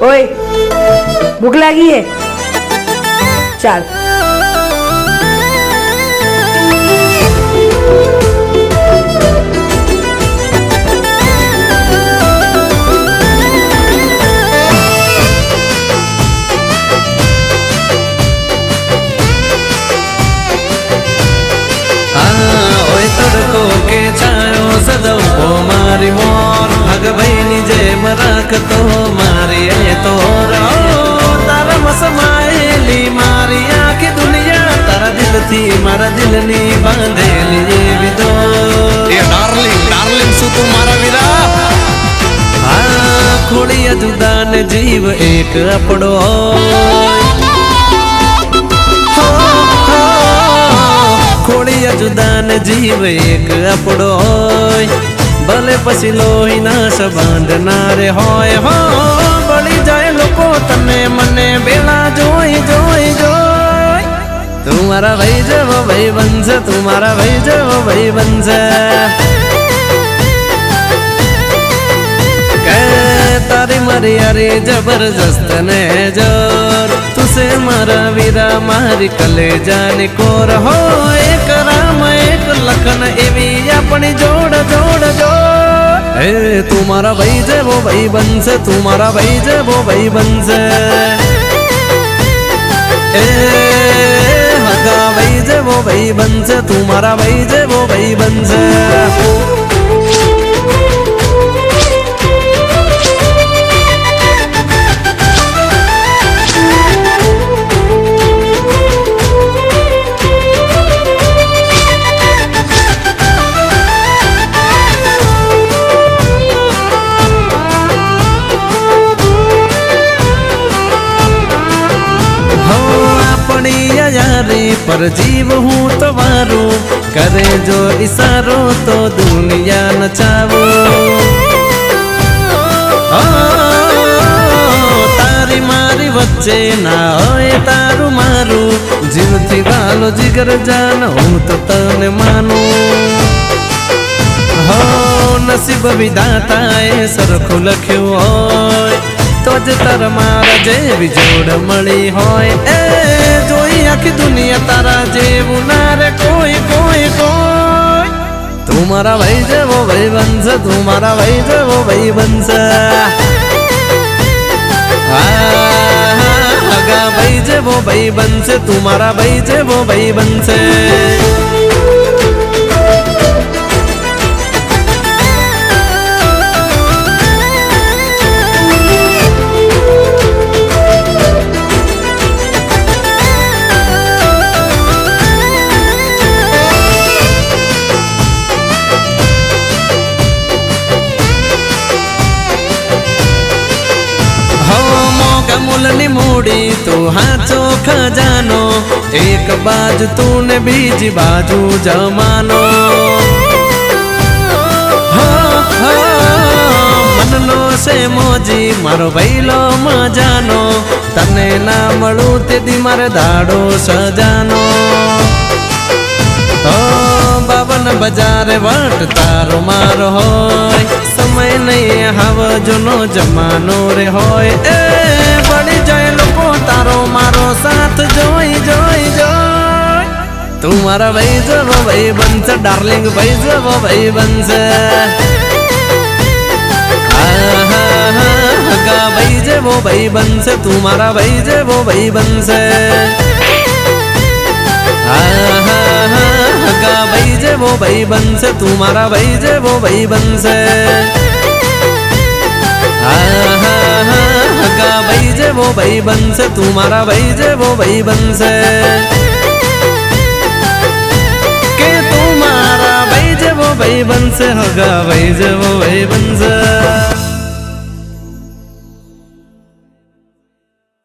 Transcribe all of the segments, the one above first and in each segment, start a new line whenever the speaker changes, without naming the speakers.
ओए भूख लगी है? चल
मारी मोर भग बहनी जय मराक तो मारी तो तारा मसमाएली मारी आखी दुनिया तारा दिल थी मारा दिल नी बांधेली विदो ये डार्लिंग डार्लिंग सु तू मारा विरा खोड़िया जुदा ने जीव एक अपड़ो खोड़िया जुदा ने जीव एक अपड़ो भले पसी लोही ना संबंध ना रे होय हो बड़ी जाए लोको तने मने बेला जोई जोई जोई तुम्हारा भाई जब भाई बंस तुम्हारा भाई जब भाई बंस तारी मारी यारी जबरदस्त ने जोर तुसे मारा वीरा मारी कले जाने को रहो एक राम एक लखन एवी अपनी जोड़ जोड़ जोड़ ए तुम्हारा भाई जय वो भाई बंस तुम्हारा भाई जय वो भाई बंस ए हगा भाई जय वो भाई बंस तुम्हारा भाई जय वो भाई बंस यारी पर जीव हूँ तो मारू करे जो इशारो तो दुनिया नचावो तारी मारी वच्चे ना होए तारू मारू जीव थी वालो जिगर जान हूँ तो तने मानू हो नसीब विधाता ए सरखो लख्यो होय तो ज तार मारा जे भी जोड़ मળી होय ए जोई आखी दुनिया तारा जेवू ना रे कोई कोई कोई तुम्हारा भाई जय वो भाई बंस तुम्हारा भाई जय वो भाई बंस हगा भाई जय वो भाई बंस तुम्हारा भाई जय वो भाई बंस मूलनी मूड़ी तू हाथो खजानो एक बाजू तूने बीजी बाजू जमानो मनलो से मोजी मारो भैलो मजानो तने ना मळू ते दी मारे दाड़ो सजानो बाबन बजारे वट तारो मारो होय समय नहीं हव जोनो जमानो रे होय ए बड़ी जाए लोको तारो मारो साथ जोई जोई जोई तुम्हारा भाई जब भाई बंस डार्लिंग भाई जब भाई बंस हगा भाई जब भाई बंस तुम्हारा भाई जब भाई बंस हगा भाई जब भाई बंस तुम्हारा भाई जब भाई बंस हगा भाई जय वो भाई बंस तुम्हारा भाई जय वो भाई बंस के तुम्हारा भाई जय वो भाई बंस हगा भाई जय वो भाई बंस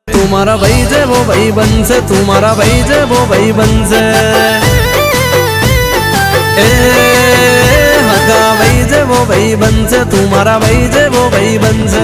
तुम्हारा भाई जय वो भाई बंस तुम्हारा भाई जय वो भाई बंस ए हगा भाई जय वो भाई बंस तुम्हारा भाई जय वो भाई बंस